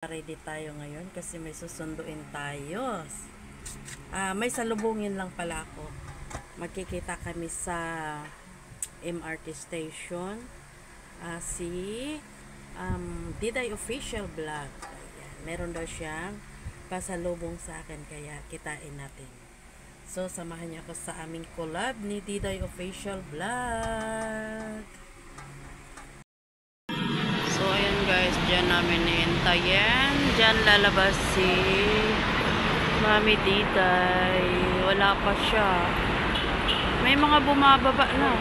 Ready tayo ngayon kasi may susunduin tayo. May salubungin lang pala ako. Magkikita kami sa MRT station. Si Diday Official Vlog. Ayan. Meron daw siyang pasalubong sa akin kaya kitain natin. So samahan niyo ako sa aming collab ni Diday Official Vlog. So ayan guys, dyan namin nihintayin. Dyan lalabas si Mami Diday. Wala pa siya. May mga bumababa na.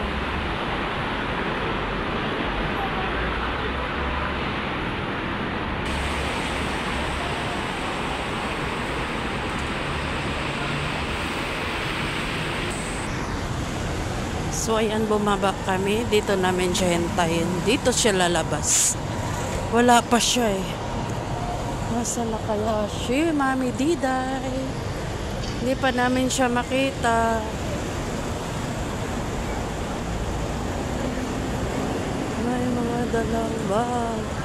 So ayan, bumaba kami. Dito namin siya hintayin. Dito siya lalabas. Wala pa siya eh. Nasa na kaya siya, Mami Diday? Hindi pa namin siya makita. May mga dalang bag.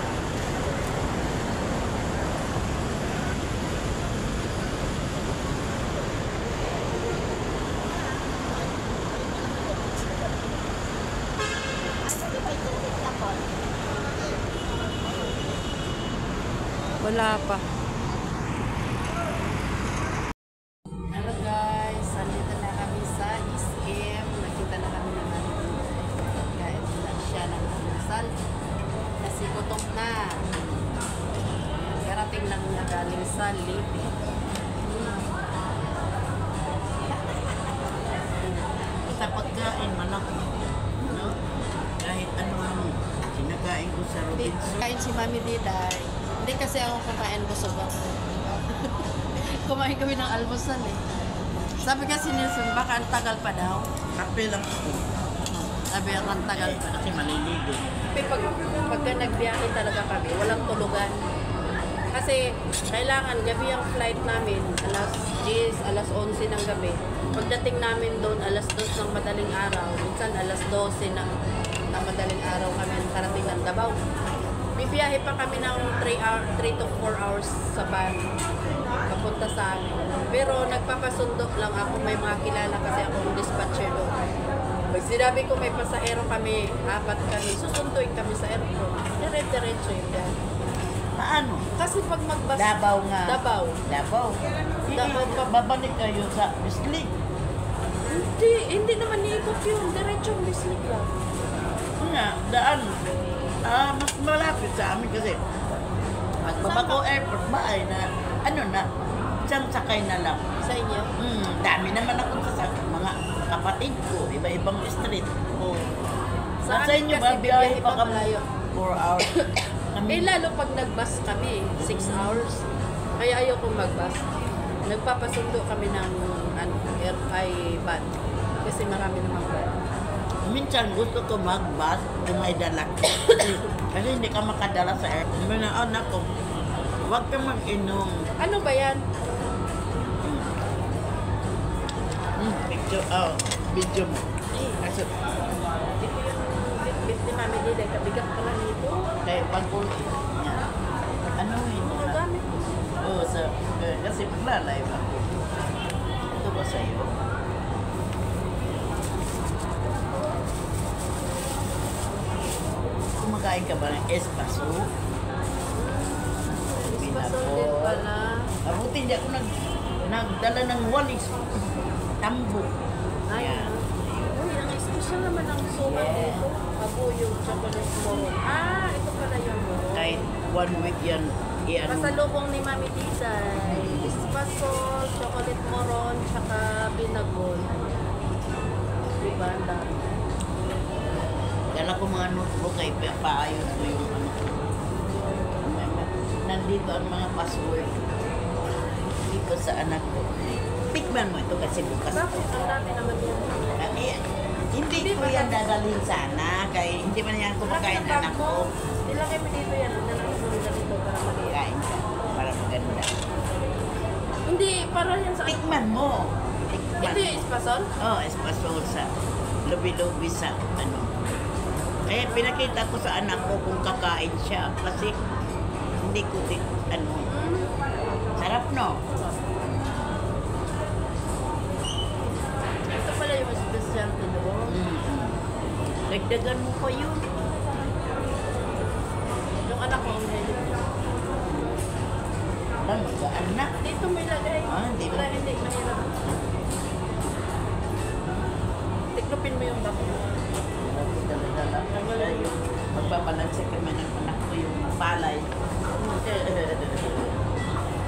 Wala pa. Hello guys, andito na kami sa SM. Nakita na kami naman. Kahit na siya ng almusal. Kasi gutom na. Karating lang na galing sa Lipi. Sa pagkain, malaki. No? Kahit ano ang sinagain ko sa Robinson. Kain si Mami Diday. Hindi kasi ako kumain, busog ako. Kumain kami ng almusal eh. Sabi kasi ni Sun, baka ang tagal pa daw. Kape lang ako. Sabi ang tagal pa. Kasi maliligo. Pagka nagbiyahe talaga kami, walang tulugan. Kasi kailangan gabi ang flight namin, alas 10, alas 11 ng gabi. Pagdating namin doon, alas 2 ng madaling araw. Minsan alas 12 ng madaling araw kami karating ng Davao. Bibiyahe pa kami ng 3 to 4 hours sa van papunta sa amin. Pero nagpapasundo lang ako, may mga kilala kasi akong dispatcher doon. Pag sinabi ko may pasahero kami, 4 kami, susunduin kami sa airport. Dire-diretso yun yan. Paano? Kasi pag magbas... Davao nga. Davao. Davao. Davao pa. Babalik kayo sa Bislig. Hindi naman niikot yun. Diretsong bislig lang. Nga, daan. Mas malapit sa amin kasi Magbabako Airport ba ay na, ano na, isang sakay na lang. Sa inyo? Dami naman ako sa mga kapatid ko, iba-ibang street. Oo. Sa amin inyo kasi ba, biyahe pa kami malayo. 4 hours? Eh lalo pag nag-bus kami, 6 hours. Kaya ayoko mag-bus. Nagpapasundo kami ng air van. Kasi marami namang van. Minsan gusto ko mag-bus kung may dala. Kasi hindi ka makadala sa airport. Sabi na, anak ko, huwag ka mag-inom. Ano ba yan? Video mo. Kasi, Dito yung bit ni Mami Diday. Kabigat pala nito. kaya pag ano yun? Ano gamit ko? Oo, kasi magla-live ako. Ito ba sa'yo? Kumakain ka ba ng espaso? Espasol din pala. Mabuti hindi ako nagdala ng walis. Tambo. Ay, Yan. uy, ang special naman ang suman dito. Abuyong chocolate moron. Ito pala yung moron. Kahit 1 week yan, Pasalubong ni Mami Diday. Espasol, chocolate moron, tsaka binagol. Diba? Ang dami. Dala ko mga notebook ay paayos ko yung ano. Nandito ang mga password. Dito sa anak ko. Pikman mo ito kasi bukas. Bakit? Ang dami naman yan. Hindi ko yan dadalhin sana. Kaya hindi man yan kumakain na anak ko. Ilagay mo dito yan. Ang dami mo dito para maliit. Kain ka. Para maganda. Hindi, para yan sa... Tikman mo. Ito yung espasol? Espasol sa lubi-lubi sa ano. Kaya pinakita ko sa anak ko kung kakain siya kasi hindi ko ano dagdagan mo pa yun. Yung anak ko, Lang, magaan na. dito may lagay. Ah, hindi Para mo. hindi mahirap. Tiklopin mo yung bako. Dala-dala. Magbabalanse kami ng anak ko yung palay.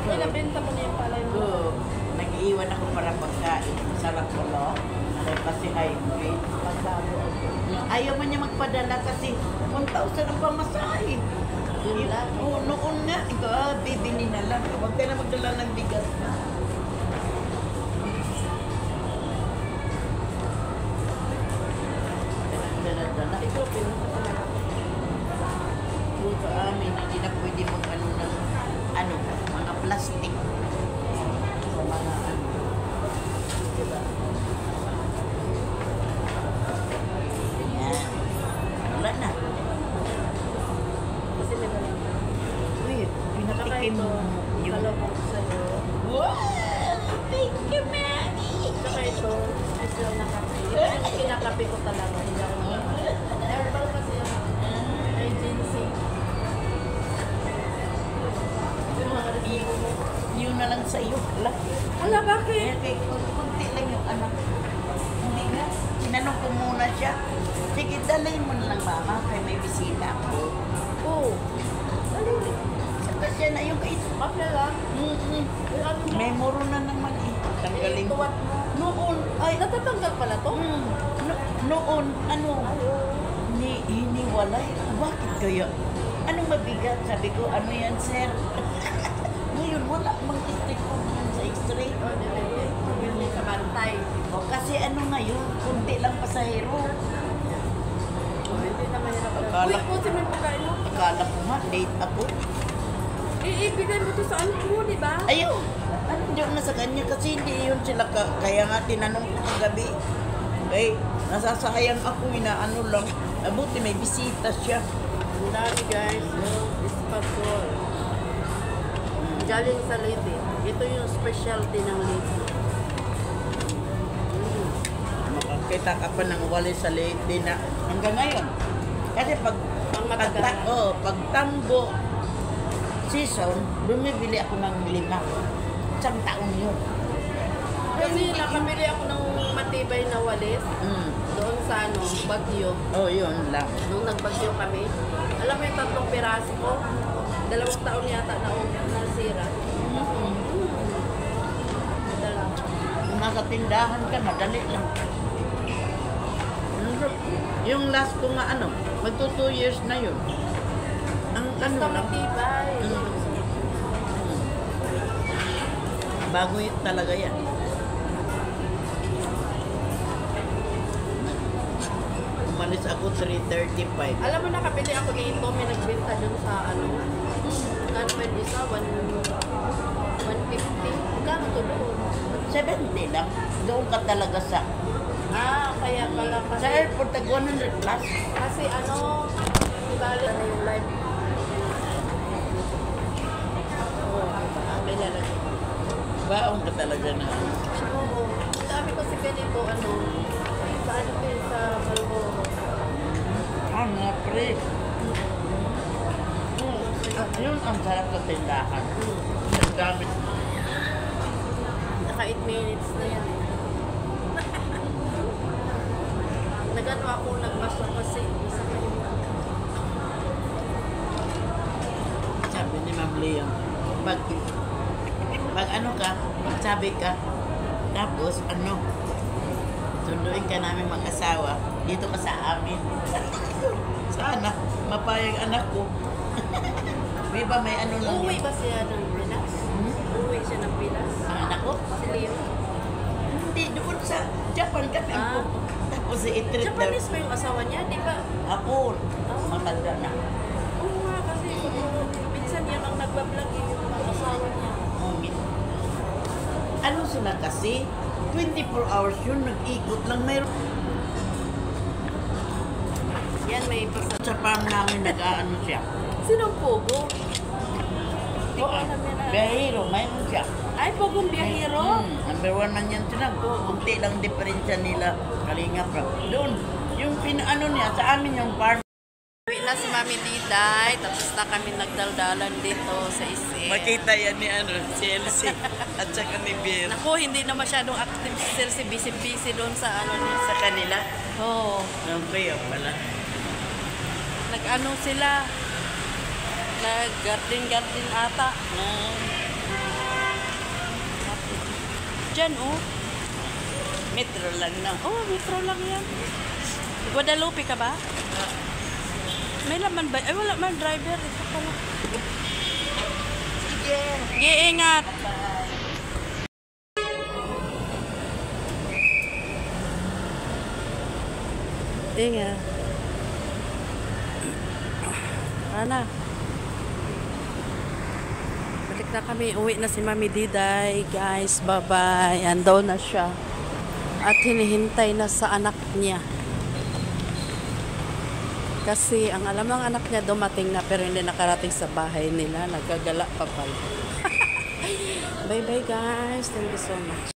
Kaya nabenta mo na yung palay mo. Oo. Nag-iiwan ako para pagkain. Masarap ko, no? Kasi hybrid. Ayaw man niya magpadala kasi 1,000 ang pamasahe. Yun lang. Oo, noon nga. Ito, bibili na lang. Huwag ka na magdala ng bigas. Dala-dala. Tiklopin mo. Sa amin, hindi na pwede mag-ano ng mga plastic. Sa mga diba? Ayan. Wala na. Kasi may galing. Uy, Saka pinatikim ito, mo yung... talong sa'yo. Wow! Thank you, Manny! Saka ito, special na kape. Ito yung kinakape ko talaga. Hindi ako herbal kasi yung may ginseng. Yung mga resibo mo. Yun na lang sa iyo. Wala. Ala, bakit? Eh, kunti lang yung anak. Hindi nga. Tinanong ko muna siya. Sige, dalhin mo na lang, mama. Kaya may bisita ako. Oo. Dali. Saka siya na yung kait. Kape lang. Mm-mm. Yung ano mo. May muro na naman eh. Tanggalin. Tuwat mo. Noon, Ay, ay, natatanggal pala to? noon, ano, Ayaw. hiniwalay. Bakit kaya? Anong mabigat? Sabi ko, ano yan, sir? Ngayon, wala mang stick ko sa x-ray. Oh, depende. Yung sa bantay. O, kasi ano ngayon, kunti lang pasahero. Oh, hindi na mahirap. Akala- Uy, kung sino yung pagkain mo? Akala ko nga, late ako. Ibigay mo to sa anak mo, di ba? Ayaw, ano diyan na sa kanya kasi hindi yun sila kaya nga tinanong ko kagabi. Eh, nasasayang ako, inaano lang. Abuti may bisita siya. Ang dami guys, espasol. Galing sa Leyte. Ito yung specialty ng Leyte. Makakita ka pa ng wali sa late na hanggang ngayon. Kasi Ang matagal. pag tambo season, bumibili ako ng 5. Isang taon yun. Kasi nakabili ako ng matibay na walis doon sa Bagyo. Oh, yun lang. Nung nagbagyo kami. Alam mo yung 3 piraso ko? 2 taon yata na nasira. Dalawa. Kung nasa tindahan ka, madali lang. Yung last ko nga magto 2 years na yun. Ang Basta lang, matibay. bago yun talaga yan. Umalis ako 3:35. Alam mo, nakabili ako dito. May nagbenta dun sa Magkano ba yung isa? 150? Magkano to doon? 70 lang. Doon ka talaga sa Kaya pala kasi. sa airport, tag 100 plus. Kasi ibali na yung live. May lalagay. Baong ka talaga na. Oo. Ang dami kasi ganito, sa sa Malboro. Nga, pre. Yun ang sarap sa tindahan. Ang gamit. Naka 8 minutes na yan eh. Nagano ako, nagbasa kasi. Isa na yung Sabi ni Ma'am Leon, pag ano ka, magsabi ka, tapos sunduin ka namin mag-asawa, dito ka sa amin. Sana, mapayag anak ko. Di ba may lang Uuwi yun? ba siya ng Pinas? Uuwi siya ng Pinas? Ang anak ko? Si Leo? Hindi, doon sa Japan kami. Ah. Tapos i-treat daw. Japanese ba yung asawa niya? Di ba? Ako, matanda na. Oo nga, kasi minsan yan ang nagbablog yung asawa niya. Ano sila kasi? 24 hours yun, nag-ikot lang. Mayroon. Yan, may basta. Sa farm namin nag-aano siya. Sinong Pogo? Hindi ko alam yan. Biyahero, mayroon siya. Ay, Pogong Biyahero? Number 1 man yan sila. Kunti lang diferensya nila. Kalinga pa. Doon, Yung pinaano niya, sa amin yung farm. Uwi na si Mami Diday, tapos na kami nagdaldalan dito sa Isil. Makita yan ni si Elsie at saka ni Bill. Naku, hindi na masyadong active si Chelsea, busy-busy doon sa niya. Sa kanila? Oo. Okay, pala. Nag-ano sila, nag-garden ata. Diyan, oh. Metro lang na. Oh, metro lang yan. Guadalupe ka ba? May laman ba? Ay, wala man, driver. Ito pala. Sige. Sige, ingat. Ingat. Ana. Balik na kami. Uwi na si Mami Diday. Guys, bye-bye. Andaw na siya. At hinihintay na sa anak niya. Kasi ang alam ng anak niya dumating na pero hindi nakarating sa bahay nila. Nagagala pa pala. Bye-bye guys. Thank you so much.